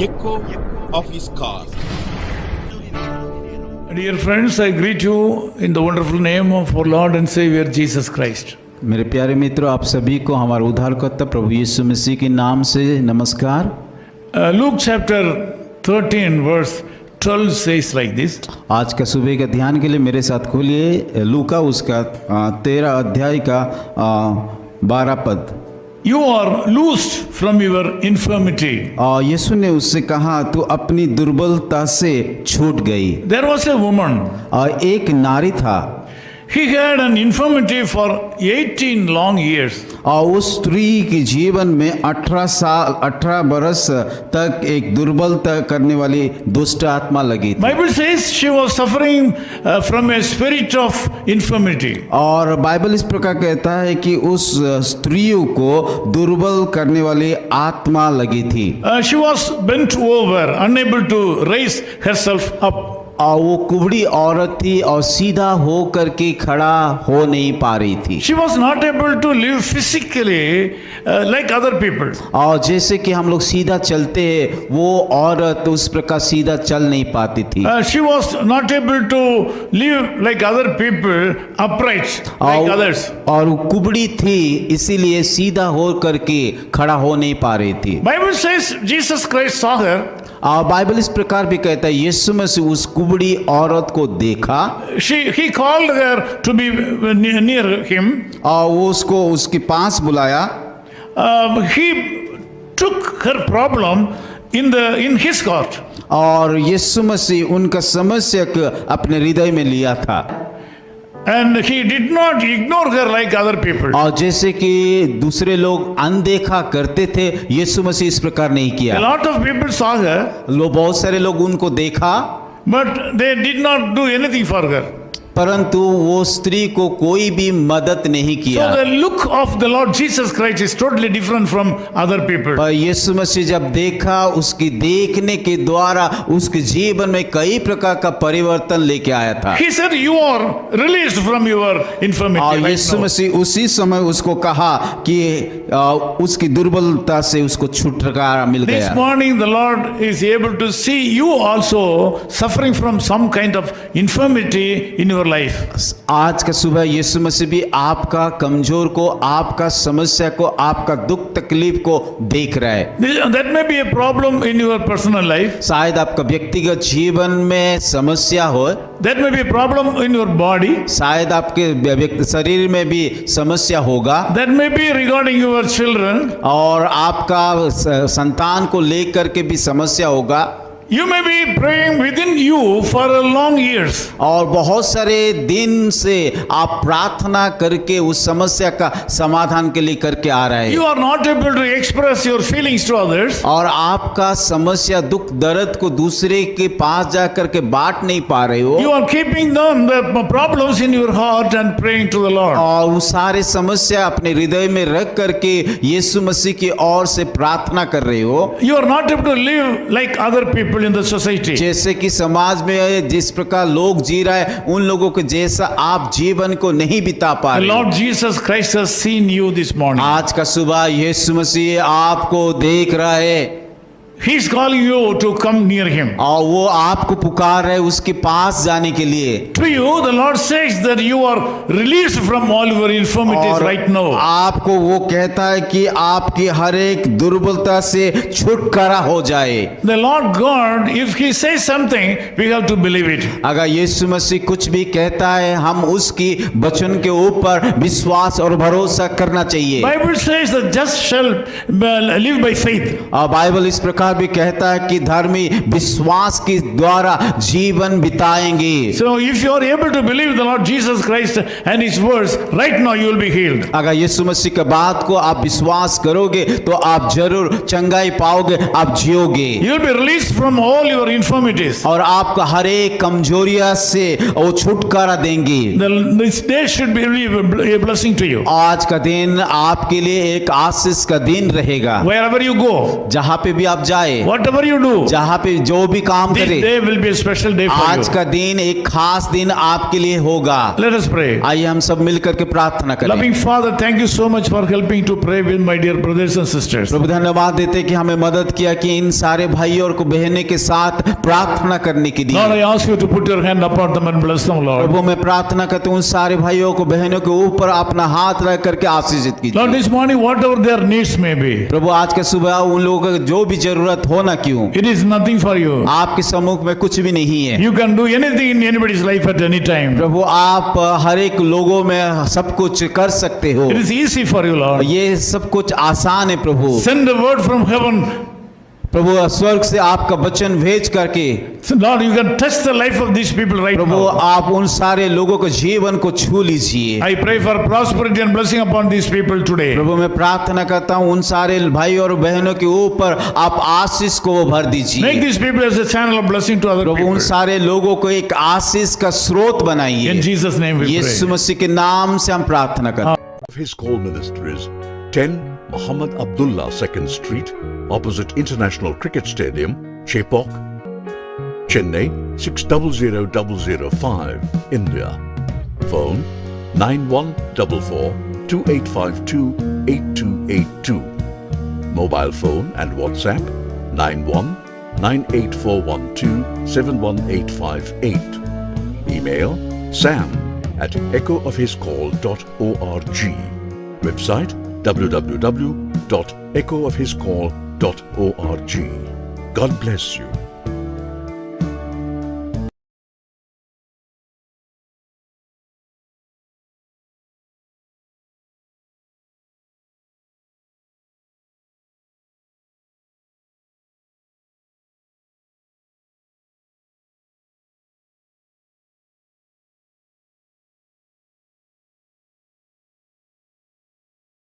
echo of his call. Dear friends, I greet you in the wonderful name of our Lord and Savior Jesus Christ. मेरे प्यारे मित्रों, आप सभी को हमारा उद्धारकर्ता प्रभु यीशु मसीह के नाम से नमस्कार। Luke chapter 13 verse 12 says like this. आज का सुबह का ध्यान के लिए मेरे साथ खोलिए लूका उसका 13 अध्याय का 12 पद। You are loosed from your infirmity. यीशु ने उससे कहा, तू अपनी दुर्बलता से छूट गई। There was a woman. एक नारी था, He had an infirmity for 18 long years. और उस स्त्री के जीवन में 18 बरस तक एक दुर्बलता करने वाली दुष्ट आत्मा लगी थी। Bible says she was suffering from a spirit of infirmity. और बाइबल इस प्रकार कहता है कि उस स्त्रियों को दुर्बल करने वाली आत्मा लगी थी। She was bent over, unable to raise herself up. और वो कुबड़ी औरत थी और सीधा हो करके खड़ा हो नहीं पा रही थी। She was not able to live physically like other people. और जैसे कि हम लोग सीधा चलते हैं, वो औरत उस प्रकार सीधा चल नहीं पाती थी। She was not able to live like other people, upright like others. और वो कुबड़ी थी, इसीलिए सीधा हो करके खड़ा हो नहीं पा रही थी। Bible says Jesus Christ saw her. और बाइबल इस प्रकार भी कहता है, यीशु मसीह उस कुबड़ी औरत को देखा। He called her to be near him. और वो उसको उसके पास बुलाया। He took her problem in his court. और यीशु मसीह उनका समस्या को अपने हृदय में लिया था। And he did not ignore her like other people. और जैसे कि दूसरे लोग अनदेखा करते थे, यीशु मसीह इस प्रकार नहीं A किया। lot of people saw her, बहुत सारे लोग उनको देखा, but they did not do anything for her. परंतु वो स्त्री को कोई भी मदद नहीं किया। So the look of the Lord Jesus Christ is totally different from other people. पर यीशु मसीह जब देखा, उसकी देखने के द्वारा उसके जीवन में कई प्रकार का परिवर्तन लेके आया था। He said, "You are released from your infirmity." और right यीशु now. मसीह उसी समय उसको कहा कि उसकी दुर्बलता से उसको छुटकारा मिल This गया। morning the Lord is able to see you also suffering from some kind of infirmity in your life. आज का सुबह यीशु मसीह भी आपका कमजोर को, आपका समस्या को, आपका दुख तकलीफ को देख रहा है। That may be a problem in your personal life. शायद आपका व्यक्तिगत जीवन में समस्या हो, That may be a problem in your body. शायद आपके शरीर में भी समस्या होगा, That may be regarding your children. और आपका संतान को लेकर के भी समस्या होगा। You may be praying within you for a long years. और बहुत सारे दिन से आप प्रार्थना करके उस समस्या का समाधान के लिए करके आ रहे हैं। You are not able to express your feelings to others. और आपका समस्या दुख दर्द को दूसरे के पास जा करके बांट नहीं पा रहे हो। You are keeping down the problems in your heart and praying to the Lord. और वो सारे समस्या अपने हृदय में रख करके यीशु मसीह की ओर से प्रार्थना कर रहे हो। You are not able to live like other people in the society. जैसे कि समाज में जिस प्रकार लोग जी रहे हैं, उन लोगों के जैसा आप जीवन को नहीं बिता पा The रहे। Lord Jesus Christ has seen you this morning. आज का सुबह यीशु मसीह आपको देख रहा है, He is calling you to come near him. और वो आपको पुकार रहे उसके पास जाने के लिए। To you, the Lord says that you are released from all your infirmities और right now. आपको वो कहता है कि आपकी हर एक दुर्बलता से छुटकारा हो जाए। The Lord God, if He says something, we have to believe it. अगर यीशु मसीह कुछ भी कहता है, हम उसकी वचन के ऊपर विश्वास और भरोसा करना चाहिए। Bible says that just shall live by faith. और बाइबल इस प्रकार भी कहता है कि धर्मी विश्वास के द्वारा जीवन बिताएंगे। So if you are able to believe the Lord Jesus Christ and His words, right now you will be healed. अगर यीशु मसीह की बात को आप विश्वास करोगे तो आप जरूर चंगाई पाओगे, आप जियोगे। You will be released from all your infirmities. और आपका हर एक कमजोरिया से वो छुटकारा देंगे। This day should be a blessing to you. आज का दिन आपके लिए एक आशीष का दिन रहेगा। Wherever you go, जहाँ पे भी आप जा जाए, whatever you do, जहाँ पे जो भी काम this करे, day will be a special day for आज you. का दिन एक खास दिन आपके लिए होगा। Let us pray. आइए हम सब मिलकर के प्रार्थना करें। Loving Father, thank you so much for helping to pray with my dear brothers and sisters. प्रभु धन्यवाद देते कि हमें मदद किया कि इन सारे भाइयों और बहनों के साथ प्रार्थना करने के Lord, लिए। I ask you to put your hand upon them and bless them, Lord. प्रभु मैं प्रार्थना करता हूँ उन सारे भाइयों को बहनों के ऊपर अपना हाथ रख करके आशीषित Lord, कीजिए। this morning, whatever their needs may be, प्रभु आज के सुबह उन लोगों को जो भी जरूरत हो ना क्यों, it is nothing for you. आपके सम्मुख में कुछ भी नहीं है। You can do anything in anybody's life at any time. प्रभु आप हर एक लोगों में सब कुछ कर सकते हो। It is easy for you, Lord. ये सब कुछ आसान है प्रभु। Send a word from heaven. प्रभु स्वर्ग से आपका वचन भेज करके So, Lord, you can touch the life of these people right Prabhu now. आप उन सारे लोगों को जीवन को छू लीजिए। I pray for prosperity and blessing upon these people today. प्रभु मैं प्रार्थना करता हूँ उन सारे भाई और बहनों के ऊपर आप आशीष को भर Make दीजिए। these people as a channel of blessing to other प्रभु उन people. सारे लोगों को एक आशीष का स्रोत In बनाइए। Jesus' name we Yeshu pray. मसीह के नाम से हम प्रार्थना करते हैं। Of his call ministries, 10 Muhammad Abdullah 2nd Street, opposite International Cricket Stadium, Chepauk, Chennai 600005, India. Phone 9144 2852 8282. Mobile phone and WhatsApp 91 98412 71858. Email sam@echoofhiscall.org. Website www.echoofhiscall.org. God bless you.